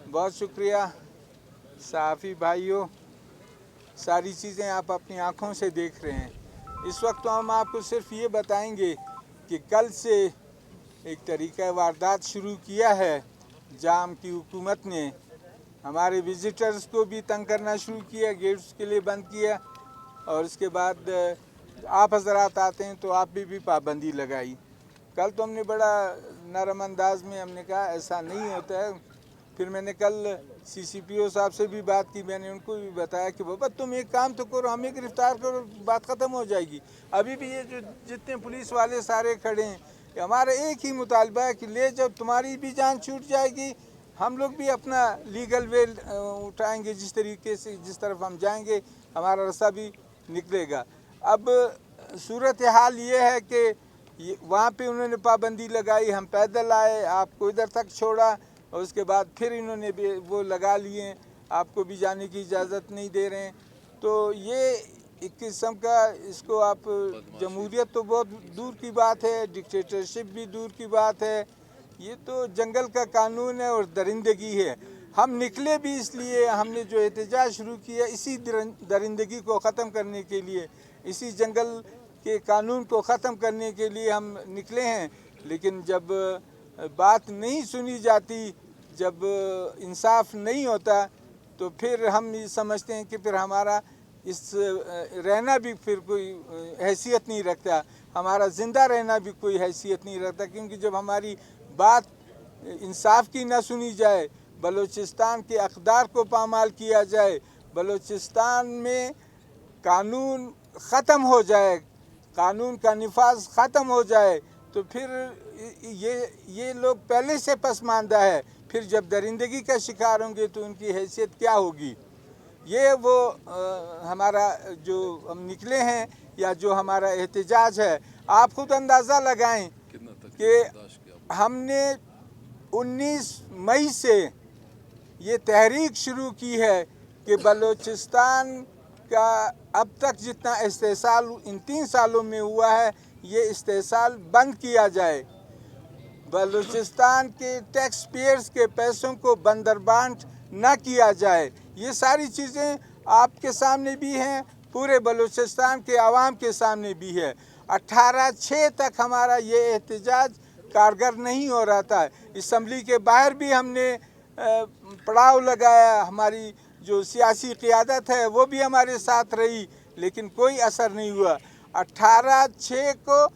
बहुत शुक्रिया सहाफ़ी भाइयों, सारी चीज़ें आप अपनी आँखों से देख रहे हैं। इस वक्त तो हम आपको सिर्फ ये बताएंगे कि कल से एक तरीक़ा वारदात शुरू किया है। जाम की हुकूमत ने हमारे विज़िटर्स को भी तंग करना शुरू किया, गेट्स के लिए बंद किया, और उसके बाद आप हज़रात आते हैं तो आप भी पाबंदी लगाई। कल तो हमने बड़ा नरम अंदाज में हमने कहा ऐसा नहीं होता है। फिर मैंने कल CCPO साहब से भी बात की, मैंने उनको भी बताया कि बाबा तुम एक काम तो करो, हमें गिरफ़्तार करो, बात ख़त्म हो जाएगी। अभी भी ये जो जितने पुलिस वाले सारे खड़े हैं, हमारा एक ही मुतालबा है कि ले जब तुम्हारी भी जान छूट जाएगी, हम लोग भी अपना लीगल वे उठाएंगे। जिस तरीके से जिस तरफ हम जाएंगे हमारा रास्ता भी निकलेगा। अब सूरत हाल ये है कि वहाँ पे उन्होंने पाबंदी लगाई, हम पैदल आए, आपको इधर तक छोड़ा, और उसके बाद फिर इन्होंने भी वो लगा लिए, आपको भी जाने की इजाज़त नहीं दे रहे हैं। तो ये एक किस्म का, इसको आप जमहूरियत तो बहुत दूर की बात है, डिक्टेटरशिप भी दूर की बात है, ये तो जंगल का कानून है और दरिंदगी है। हम निकले भी इसलिए, हमने जो एहतजाज शुरू किया इसी दरिंदगी को ख़त्म करने के लिए, इसी जंगल के कानून को ख़त्म करने के लिए हम निकले हैं। लेकिन जब बात नहीं सुनी जाती, जब इंसाफ नहीं होता, तो फिर हम ये समझते हैं कि फिर हमारा इस रहना भी फिर कोई हैसियत नहीं रखता, हमारा ज़िंदा रहना भी कोई हैसियत नहीं रखता। क्योंकि जब हमारी बात इंसाफ की ना सुनी जाए, बलूचिस्तान के अक़दार को पामाल किया जाए, बलूचिस्तान में कानून ख़त्म हो जाए, कानून का निफाज ख़त्म हो जाए, तो फिर ये लोग पहले से पसमानदा है। फिर जब दरिंदगी का शिकार होंगे तो उनकी हैसियत क्या होगी। ये वो हमारा जो हम निकले हैं या जो हमारा एहतजाज है, आप खुद अंदाज़ा लगाएं कि हमने 19 मई से ये तहरीक शुरू की है कि बलूचिस्तान का अब तक जितना इस्तेसाल इन 3 सालों में हुआ है, ये इस्तेसाल बंद किया जाए। बलूचिस्तान के टैक्स पेयर्स के पैसों को बंदरबांट न किया जाए। ये सारी चीज़ें आपके सामने भी हैं, पूरे बलूचिस्तान के आवाम के सामने भी है। 18/6 तक हमारा ये एहतजाज कारगर नहीं हो रहा था। असम्बली के बाहर भी हमने पड़ाव लगाया, हमारी जो सियासी क़ियादत है वो भी हमारे साथ रही, लेकिन कोई असर नहीं हुआ। 18/6 को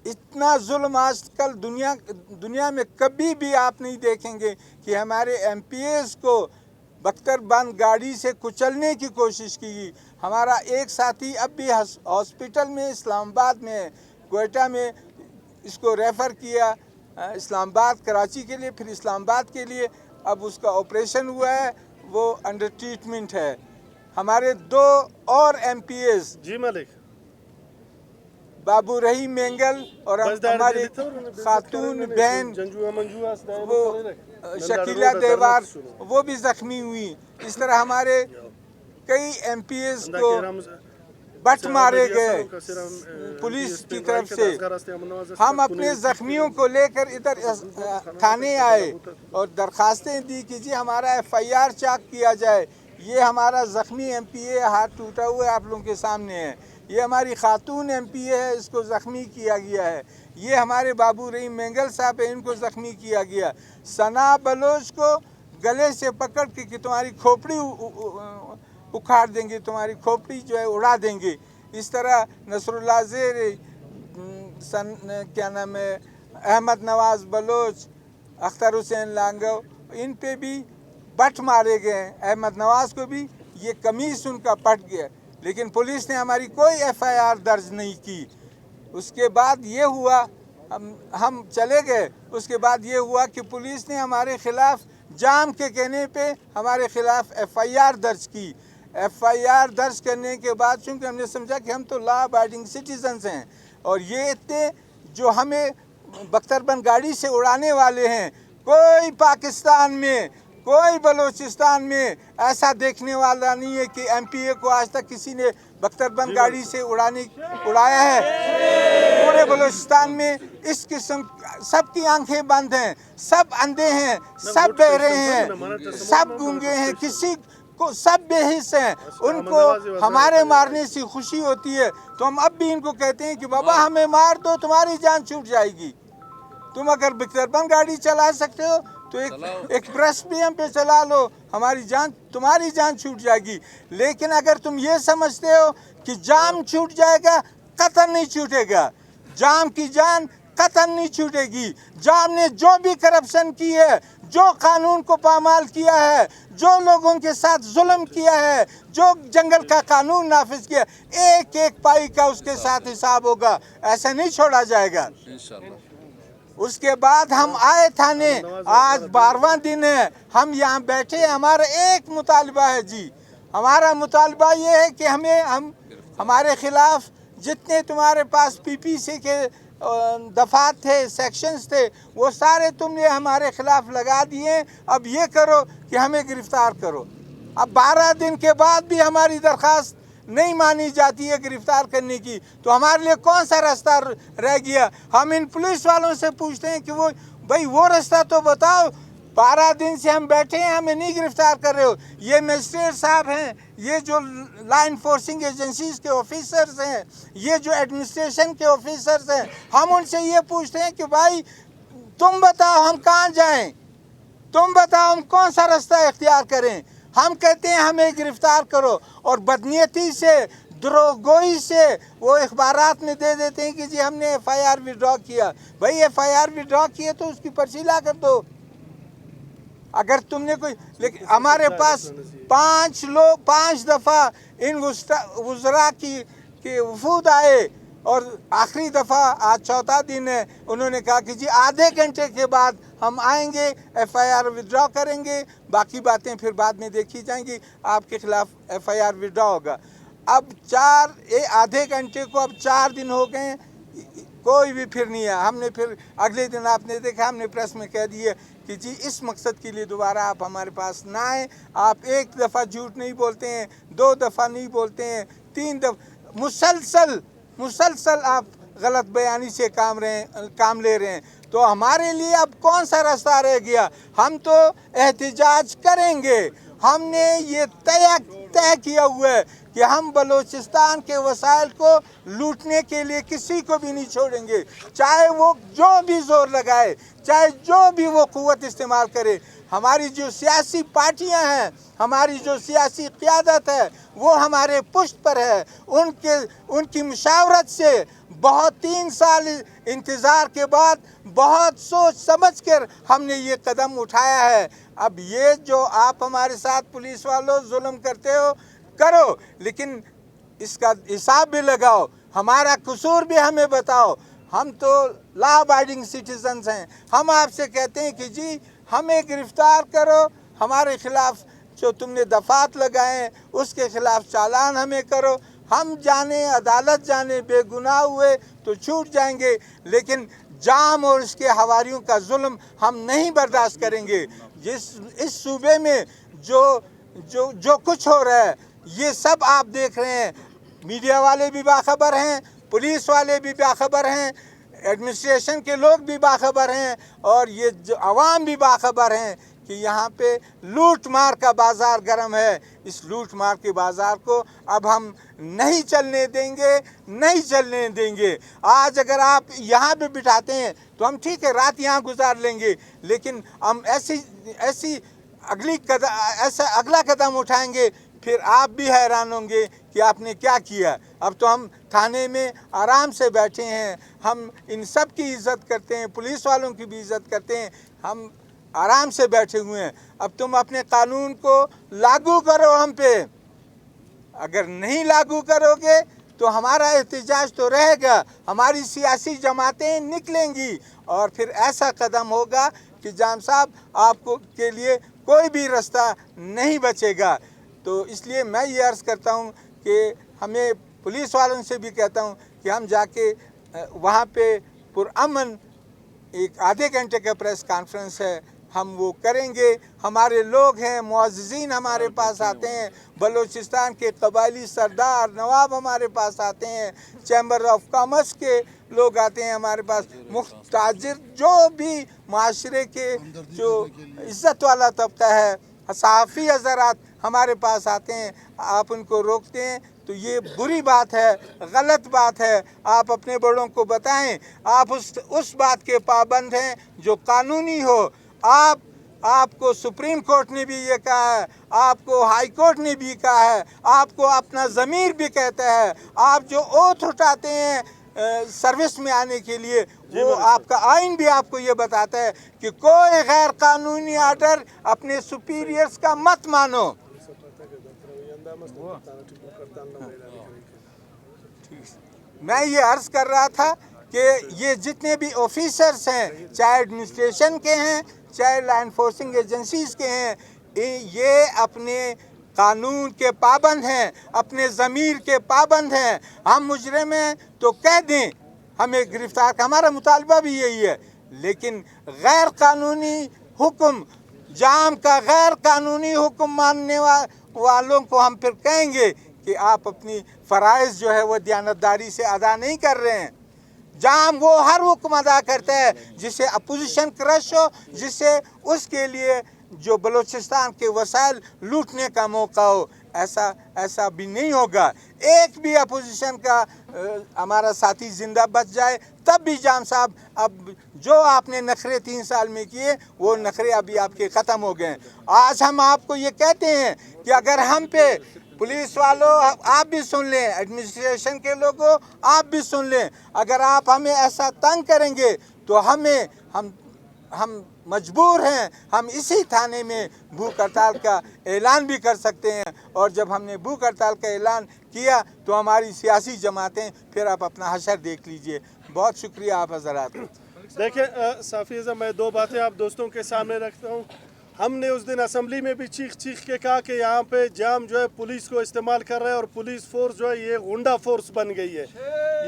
इतना जुल्म आजकल दुनिया में कभी भी आप नहीं देखेंगे कि हमारे MPs को बख्तरबंद गाड़ी से कुचलने की कोशिश की। हमारा एक साथी अब भी हॉस्पिटल में इस्लामाबाद में, क्वेटा में इसको रेफ़र किया, इस्लामाबाद कराची के लिए, फिर इस्लामाबाद के लिए। अब उसका ऑपरेशन हुआ है, वो अंडर ट्रीटमेंट है। हमारे 2 और MPs जी मालिक, बाबू रहीम मेंगल और हमारी खातून बहन वो शकीला देवार, वो भी ज़ख्मी हुई। इस तरह हमारे कई MPs को बट मारे गए पुलिस की तरफ से। हम अपने ज़ख्मियों को लेकर इधर थाने आए और दरख्वास्तें दी कि जी हमारा FIR चाक किया जाए। ये हमारा ज़ख्मी MPA हाथ टूटा हुआ आप लोगों के सामने है। ये हमारी खातून MPA है, इसको ज़ख्मी किया गया है। ये हमारे बाबू रहीम मेंगल साहब है, इनको ज़ख्मी किया गया। सना बलोच को गले से पकड़ के कि तुम्हारी खोपड़ी उखाड़ देंगे, तुम्हारी खोपड़ी जो है उड़ा देंगे। इस तरह नसरुल्लाह ज़ेर, क्या नाम है, अहमद नवाज़ बलोच, अख्तर हुसैन लांगव, इन पे भी बट मारे गए। अहमद नवाज़ को भी ये कमीज़ उनका पट गया, लेकिन पुलिस ने हमारी कोई FIR दर्ज नहीं की। उसके बाद ये हुआ, हम चले गए। उसके बाद ये हुआ कि पुलिस ने हमारे ख़िलाफ़ जाम के कहने पे हमारे ख़िलाफ़ FIR दर्ज की। FIR दर्ज करने के बाद चूँकि हमने समझा कि हम तो लॉ अबाइडिंग सिटीजन्स हैं और ये इतने जो हमें बख्तरबंद गाड़ी से उड़ाने वाले हैं, कोई पाकिस्तान में कोई बलूचिस्तान में ऐसा देखने वाला नहीं है कि एमपीए को आज तक किसी ने बख्तरबंद गाड़ी से उड़ाया है। पूरे बलूचिस्तान में इस किस्म सबकी आंखें बंद हैं, सब अंधे हैं, सब बहरे हैं, सब गूंगे हैं, किसी को सब बेहिस हैं। उनको हमारे मारने से खुशी होती है तो हम अब भी इनको कहते हैं कि बाबा हमें मार दो, तुम्हारी जान छूट जाएगी। तुम अगर बख्तरबंद गाड़ी चला सकते हो तो एक प्रेस भी हम पे चला लो, तुम्हारी जान छूट जाएगी। लेकिन अगर तुम ये समझते हो कि जाम छूट जाएगा, कतई नहीं छूटेगा। जाम की जान कतई नहीं छूटेगी। जाम ने जो भी करप्शन की है, जो कानून को पामाल किया है, जो लोगों के साथ जुल्म किया है, जो जंगल का कानून नाफिज किया, एक एक पाई का उसके साथ हिसाब होगा, ऐसा नहीं छोड़ा जाएगा। उसके बाद हम आए थाने, आज 12वां दिन है, हम यहाँ बैठे। हमारा एक मुतालबा है जी, हमारा मुतालबा ये है कि हमारे खिलाफ जितने तुम्हारे पास पीपीसी के दफात थे, सेक्शंस थे, वो सारे तुमने हमारे खिलाफ लगा दिए। अब ये करो कि हमें गिरफ्तार करो। अब 12 दिन के बाद भी हमारी दरख्वास्त नहीं मानी जाती है गिरफ्तार करने की, तो हमारे लिए कौन सा रास्ता रह गया? हम इन पुलिस वालों से पूछते हैं कि वो रास्ता तो बताओ। 12 दिन से हम बैठे हैं, हमें नहीं गिरफ्तार कर रहे हो। ये मजिस्ट्रेट साहब हैं, ये जो लॉ इन्फोर्सिंग एजेंसीज के ऑफिसर्स हैं, ये जो एडमिनिस्ट्रेशन के ऑफिसर्स हैं, हम उनसे ये पूछते हैं कि भाई तुम बताओ हम कहाँ जाएं, तुम बताओ हम कौन सा रास्ता इख्तियार करें। हम कहते हैं हमें गिरफ्तार करो, और बदनीयती से, द्रोहगोई से वो अखबारात में दे देते हैं कि जी हमने FIR विड्रॉ किया। भाई FIR विड्रॉ किए तो उसकी पर्ची ला कर दो। अगर तुमने कोई, लेकिन हमारे पास 5 दफ़ा इन वज़रा की वफूद आए, और आखिरी दफ़ा आज चौथा दिन है, उन्होंने कहा कि जी आधे घंटे के बाद हम आएंगे, FIR विड्रॉ करेंगे, बाकी बातें फिर बाद में देखी जाएंगी, आपके खिलाफ FIR विड्रॉ होगा। अब आधे घंटे को अब 4 दिन हो गए, कोई भी फिर नहीं है। हमने फिर अगले दिन आपने देखा, हमने प्रेस में कह दिया कि जी इस मकसद के लिए दोबारा आप हमारे पास ना आए। आप 1 दफ़ा झूठ नहीं बोलते हैं, 2 दफ़ा नहीं बोलते हैं, 3 दफ़ा मुसलसल आप गलत बयानी से काम ले रहे हैं। तो हमारे लिए अब कौन सा रास्ता रह गया? हम तो एहतिजाज करेंगे। हमने ये तय किया हुआ है कि हम बलूचिस्तान के वसाइल को लूटने के लिए किसी को भी नहीं छोड़ेंगे, चाहे वो जो भी जोर लगाए, चाहे जो भी वो कुव्वत इस्तेमाल करे। हमारी जो सियासी पार्टियां हैं, हमारी जो सियासी क़यादत है, वो हमारे पुष्ट पर है। उनकी मुशावरत से बहुत 3 साल इंतज़ार के बाद बहुत सोच समझ कर हमने ये कदम उठाया है। अब ये जो आप हमारे साथ पुलिस वालों जुल्म करते हो, करो, लेकिन इसका हिसाब भी लगाओ, हमारा कसूर भी हमें बताओ। हम तो लॉ अबाइडिंग सिटीजन्स हैं। हम आपसे कहते हैं कि जी हमें गिरफ्तार करो, हमारे खिलाफ जो तुमने दफात लगाए उसके खिलाफ चालान हमें करो। हम जाने, अदालत जाने, बेगुनाह हुए तो छूट जाएंगे, लेकिन जाम और इसके हवारियों का जुल्म हम नहीं बर्दाश्त करेंगे। इस सूबे में जो कुछ हो रहा है, ये सब आप देख रहे हैं। मीडिया वाले भी बाखबर हैं, पुलिस वाले भी बाखबर हैं, एडमिनिस्ट्रेशन के लोग भी बाखबर हैं, और ये जो अवाम भी बाखबर हैं कि यहाँ पे लूट मार का बाज़ार गर्म है। इस लूट मार के बाज़ार को अब हम नहीं चलने देंगे। आज अगर आप यहाँ पे बिठाते हैं तो हम ठीक है रात यहाँ गुजार लेंगे, लेकिन हम ऐसा अगला कदम उठाएंगे, फिर आप भी हैरान होंगे कि आपने क्या किया। अब तो हम थाने में आराम से बैठे हैं, हम इन सब की इज़्ज़त करते हैं, पुलिस वालों की भी इज़्ज़त करते हैं, हम आराम से बैठे हुए हैं। अब तुम अपने कानून को लागू करो हम पे। अगर नहीं लागू करोगे तो हमारा एहतिजाज तो रहेगा, हमारी सियासी जमातें निकलेंगी, और फिर ऐसा कदम होगा कि जाम साहब आपको के लिए कोई भी रास्ता नहीं बचेगा। तो इसलिए मैं ये अर्ज़ करता हूँ कि हमें पुलिस वालों से भी कहता हूँ कि हम जाके वहाँ पे पुरअमन एक आधे घंटे का प्रेस कॉन्फ्रेंस है, ہم وہ کریں گے. ہمارے لوگ ہیں, معززین ہمارے پاس آتے ہیں, بلوچستان کے قبائلی سردار نواب ہمارے پاس آتے ہیں, چیمبر آف کامرس کے لوگ آتے ہیں ہمارے پاس, تاجر جو بھی معاشرے کے جو عزت والا طبقہ ہے, صحافی حضرات ہمارے پاس آتے ہیں. آپ ان کو روکتے ہیں تو یہ بری بات ہے, غلط بات ہے. آپ اپنے بڑوں کو بتائیں, آپ اس بات کے پابند ہیں جو قانونی ہو. آپ کو سپریم کورٹ نے بھی یہ کہا ہے, آپ کو ہائی کورٹ نے بھی کہا ہے, آپ کو اپنا ضمیر بھی کہتا ہے. آپ جو اوتھ اٹھاتے ہیں سروس میں آنے کے لیے, وہ آپ کا آئین بھی آپ کو یہ بتاتا ہے کہ کوئی غیر قانونی آرڈر اپنے سپیریئرز کا مت مانو. میں یہ عرض کر رہا تھا کہ یہ جتنے بھی آفیسرز ہیں, چاہے ایڈمنسٹریشن کے ہیں, چاہے لا انفورسنگ ایجنسیز کے ہیں, یہ اپنے قانون کے پابند ہیں, اپنے ضمیر کے پابند ہیں. ہم مجرم ہیں تو کہہ دیں, ہمیں گرفتار کا ہمارا مطالبہ بھی یہی ہے, لیکن غیر قانونی حکم, جام کا غیر قانونی حکم ماننے والوں کو ہم پھر کہیں گے کہ آپ اپنی فرائض جو ہے وہ دیانتداری سے ادا نہیں کر رہے ہیں. جام وہ ہر حکم ادا کرتا ہے جسے اپوزیشن کرش ہو, جسے اس کے لیے جو بلوچستان کے وسائل لوٹنے کا موقع ہو. ایسا بھی نہیں ہوگا. ایک بھی اپوزیشن کا ہمارا ساتھی زندہ بچ جائے تب بھی جام صاحب, اب جو آپ نے نخرے 3 سال میں کیے وہ نخرے ابھی آپ کے ختم ہو گئے ہیں. آج ہم آپ کو یہ کہتے ہیں کہ اگر ہم پہ پولیس والوں آپ بھی سن لیں, ایڈمنسٹریشن کے لوگوں آپ بھی سن لیں, اگر آپ ہمیں ایسا تنگ کریں گے تو ہم مجبور ہیں, ہم اسی تھانے میں بھوک ہڑتال کا اعلان بھی کر سکتے ہیں. اور جب ہم نے بھوک ہڑتال کا اعلان کیا تو ہماری سیاسی جماعتیں, پھر آپ اپنا حشر دیکھ لیجئے. بہت شکریہ آپ حضرات. دیکھیں صافی اعظم, میں 2 باتیں آپ دوستوں کے سامنے رکھتا ہوں. ہم نے اس دن اسمبلی میں بھی چیخ کے کہا کہ یہاں پہ جام جو ہے پولیس کو استعمال کر رہا ہے, اور پولیس فورس جو ہے یہ غنڈہ فورس بن گئی ہے.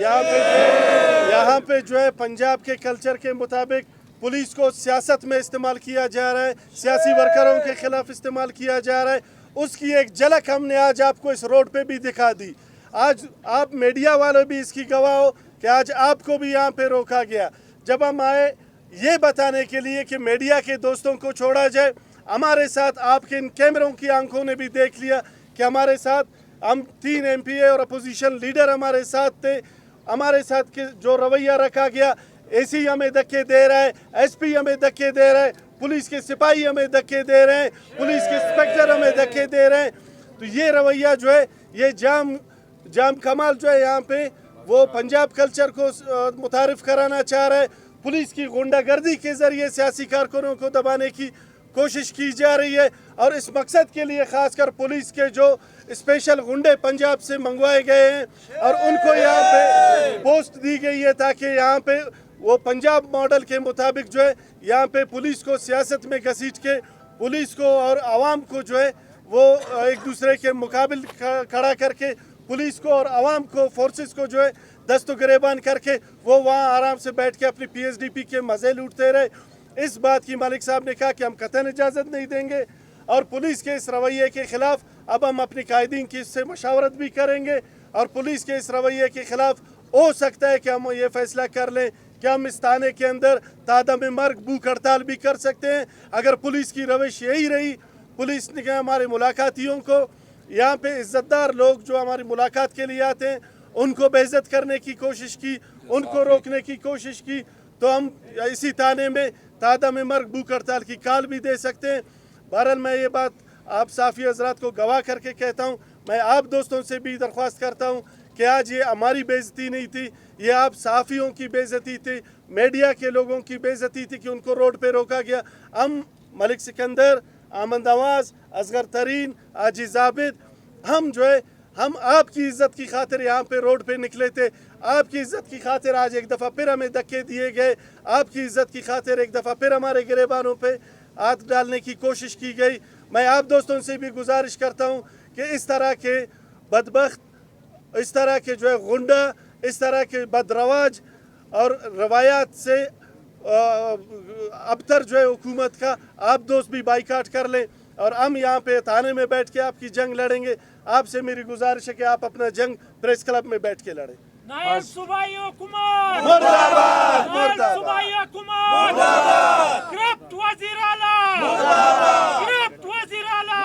یہاں پہ جو ہے پنجاب کے کلچر کے مطابق پولیس کو سیاست میں استعمال کیا جا رہا ہے, سیاسی ورکروں کے خلاف استعمال کیا جا رہا ہے. اس کی ایک جھلک ہم نے آج آپ کو اس روڈ پہ بھی دکھا دی. آج آپ میڈیا والے بھی اس کی گواہ ہو کہ آج آپ کو بھی یہاں پہ روکا گیا. جب ہم آئے یہ بتانے کے لیے کہ میڈیا کے دوستوں کو چھوڑا جائے, ہمارے ساتھ آپ کے ان کیمروں کی آنکھوں نے بھی دیکھ لیا کہ ہمارے ساتھ ہم 3 MP اور اپوزیشن لیڈر ہمارے ساتھ تھے. ہمارے ساتھ جو رویہ رکھا گیا, AC ہمیں دھکے دے رہا ہے, SP ہمیں دھکے دے رہا ہے, پولیس کے سپاہی ہمیں دھکے دے رہے ہیں, پولیس کے انسپیکٹر ہمیں دھکے دے رہے ہیں. تو یہ رویہ جو ہے, یہ جام کمال جو ہے یہاں پہ وہ پنجاب کلچر کو متعارف کرانا چاہ رہا ہے. پولیس کی غنڈہ گردی کے ذریعے سیاسی کارکنوں کو دبانے کی کوشش کی جا رہی ہے, اور اس مقصد کے لیے خاص کر پولیس کے جو اسپیشل غنڈے پنجاب سے منگوائے گئے ہیں اور ان کو یہاں پہ پوسٹ دی گئی ہے تاکہ یہاں پہ وہ پنجاب ماڈل کے مطابق جو ہے یہاں پہ پولیس کو سیاست میں گھسیٹ کے پولیس کو اور عوام کو جو ہے وہ ایک دوسرے کے مقابل کھڑا کر کے پولیس کو اور عوام کو فورسز کو جو ہے دست و گریبان کر کے وہ وہاں آرام سے بیٹھ کے اپنی PSDP کے مزے لوٹتے رہے. اس بات کی ملک صاحب نے کہا کہ ہم قطعاً اجازت نہیں دیں گے, اور پولیس کے اس رویے کے خلاف اب ہم اپنی قائدین کی اس سے مشاورت بھی کریں گے, اور پولیس کے اس رویے کے خلاف ہو سکتا ہے کہ ہم یہ فیصلہ کر لیں کہ ہم اس تھانے کے اندر تعدم مرگ بھوک ہڑتال بھی کر سکتے ہیں. اگر پولیس کی روش یہی رہی, پولیس نے ہمارے ملاقاتیوں کو, یہاں پہ عزت دار لوگ جو ہماری ملاقات کے لیے آتے ہیں ان کو بے عزت کرنے کی کوشش کی, ان کو روکنے کی کوشش کی, تو ہم اسی تھانے میں تعدم مرگ بھوک ہڑتال کی کال بھی دے سکتے ہیں. بہرحال میں یہ بات آپ صحافی حضرات کو گواہ کر کے کہتا ہوں. میں آپ دوستوں سے بھی درخواست کرتا ہوں کہ آج یہ ہماری بے عزتی نہیں تھی, یہ آپ صحافیوں کی بے عزتی تھی, میڈیا کے لوگوں کی بے عزتی تھی کہ ان کو روڈ پہ روکا گیا. ہم ملک سکندر, احمد نواز, اصغر ترین, عاجز عابد, ہم جو ہے ہم آپ کی عزت کی خاطر یہاں پہ روڈ پہ نکلے تھے. آپ کی عزت کی خاطر آج ایک دفعہ پھر ہمیں دھکے دیے گئے, آپ کی عزت کی خاطر ایک دفعہ پھر ہمارے گریبانوں پہ ہاتھ ڈالنے کی کوشش کی گئی. میں آپ دوستوں سے بھی گزارش کرتا ہوں کہ اس طرح کے بدبخت, اس طرح کے جو ہے غنڈہ, اس طرح کے بد رواج اور روایات سے अबतर जो है हुकूमत का, आप दोस्त भी बाइकाट कर लें और हम यहाँ पे थाने में बैठ के आपकी जंग लड़ेंगे। आपसे मेरी गुजारिश है कि आप अपना जंग प्रेस क्लब में बैठ के लड़ें। नायब सूबाई हुकूमत मुर्दाबाद, नायब सूबाई हुकूमत गिरफ्त वज़ीर आला गिरफ्त वज़ीर आला।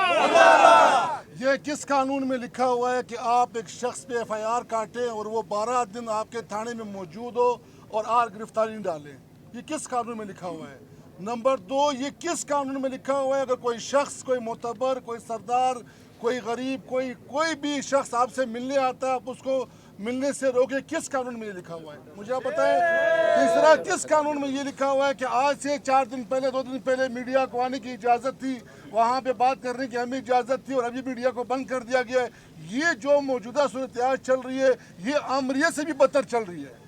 ये किस कानून में लिखा हुआ है कि आप एक शख्स पे FIR काटें और वो 12 दिन आपके थाने में मौजूद हो और आप गिरफ्तारी नहीं डालें? ये किस कानून में लिखा हुआ है? नंबर 2, ये किस कानून में लिखा हुआ है अगर कोई शख्स, कोई मोतबर, कोई सरदार, कोई गरीब, कोई भी शख्स आपसे मिलने आता है, आप उसको मिलने से रोके? किस कानून में ये लिखा हुआ है? मुझे आप बताएं। तीसरा, किस कानून में ये लिखा हुआ है कि आज से 4 दिन पहले, 2 दिन पहले मीडिया को आने की इजाज़त थी, वहाँ पे बात करने की हमें इजाज़त थी और अभी मीडिया को बंद कर दिया गया है? ये जो मौजूदा सूरत-ए-हाल चल रही है, ये आमरीत से भी बदतर चल रही है।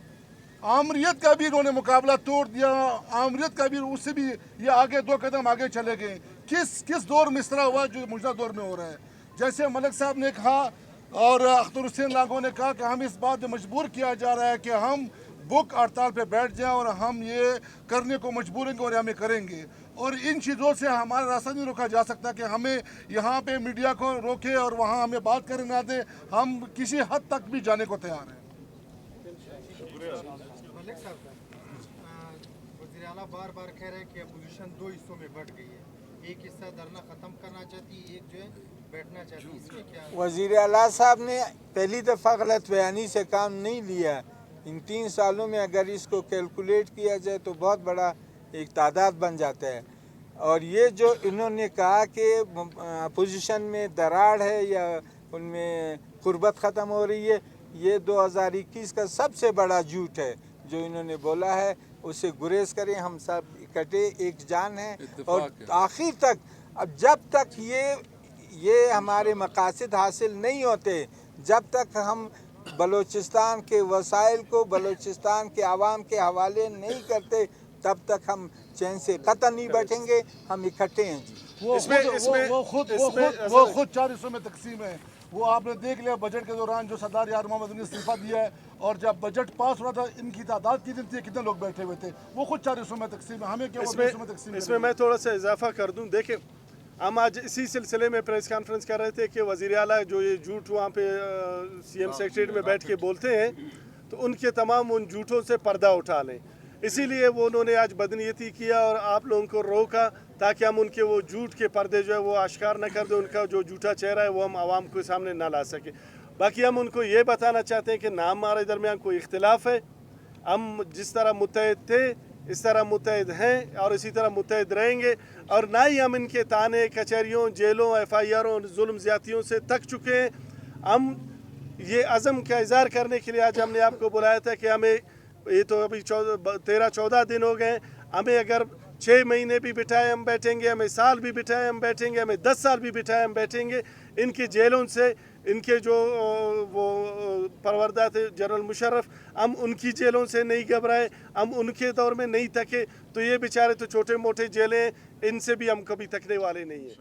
आमरीत का भी इन्होंने मुकाबला तोड़ दिया, आमरीत का भी, उससे भी ये आगे 2 कदम आगे चले गए। किस दौर में इस तरह हुआ जो मौजूदा दौर में हो रहा है? जैसे मलिक साहब ने कहा और अख्तर हुसैन लागो ने कहा कि हम इस बात में मजबूर किया जा रहा है कि हम भूख हड़ताल पे बैठ जाएं और हम ये करने को मजबूर हैं और हमें करेंगे। और इन चीज़ों से हमारा रास्ता नहीं रोका जा सकता कि हमें यहाँ पे मीडिया को रोके और वहाँ हमें बात करने ना दें। हम किसी हद तक भी जाने को तैयार हैं। मलिक साहब, वज़ीर आला बार बार कह रहे हैं कि अपोजिशन 2 हिस्सों में बट गई है। एक हिस्सा धरना ख़त्म करना चाहती है, एक जो है बैठना चाहती है। इसमें क्या वज़ीर आला साहब ने पहली दफ़ा गलत बयानी से काम नहीं लिया। इन 3 सालों में अगर इसको कैलकुलेट किया जाए तो बहुत बड़ा एक तादाद बन जाता है। और ये जो इन्होंने कहा कि अपोजिशन में दरार है या उनमें कुर्बत ख़त्म हो रही है, ये 2021 का सबसे बड़ा झूठ है जो इन्होंने बोला है। उससे गुरेज करें, हम सब इकट्ठे एक जान हैं और आखिर तक, अब जब तक ये हमारे मकासद हासिल नहीं होते, जब तक हम बलूचिस्तान के वसाइल को बलूचिस्तान के आवाम के हवाले नहीं करते, तब तक हम चैन से कतई नहीं बैठेंगे। हम इकट्ठे हैं जी। वो खुद 4 हिस्सों में तकसीम है। वो आपने देख लिया बजट के दौरान जो सरदार यार मोहम्मद ने इस्तीफा दिया है, और जब बजट पास हो रहा था इनकी तादाद कितनी थी, कितने लोग बैठे हुए थे? वो खुद 4 हिस्सों में तकसीम है। हमें क्या हिस्सों में तकसीम? इसमें मैं थोड़ा सा इजाफा कर दूं। देखें, हम आज इसी सिलसिले में प्रेस कॉन्फ्रेंस कर रहे थे कि वज़ीर आला जो ये झूठ वहाँ पे CM सेक्रेटरीट में बैठ के बोलते हैं, तो उनके तमाम उन झूठों से पर्दा उठा लें। इसीलिए वो उन्होंने आज बदनीयती किया और आप लोगों को रोका ताकि हम उनके वो झूठ के पर्दे जो है वो आश्कार न कर दें, उनका जो झूठा चेहरा है वो हम आवाम के सामने ना ला सके। बाकी हम उनको ये बताना चाहते हैं कि ना हमारे दरमियान कोई इख्तिलाफ है। हम जिस तरह मुत्तहिद थे इस तरह मुत्तहिद हैं और इसी तरह मुत्तहिद रहेंगे, और ना ही हम इनके ताने, कचहरियों, जेलों, FIRों, जुल्म ज़्यादतियों से थक चुके हैं। हम ये अज़म का इज़हार करने के लिए आज हमने आपको बुलाया था कि हमें, ये तो अभी 13-14 दिन हो गए, हमें अगर 6 महीने भी बिठाए हम बैठेंगे, हमें साल भी बिठाए हम बैठेंगे, हमें 10 साल भी बिठाए हम बैठेंगे। इनकी जेलों से इनके जो वो परवरदा थे जनरल मुशर्रफ, हम उनकी जेलों से नहीं घबराए, हम उनके दौर में नहीं थके, तो ये बेचारे तो छोटे मोटे जेलें, इनसे भी हम कभी थकने वाले नहीं हैं।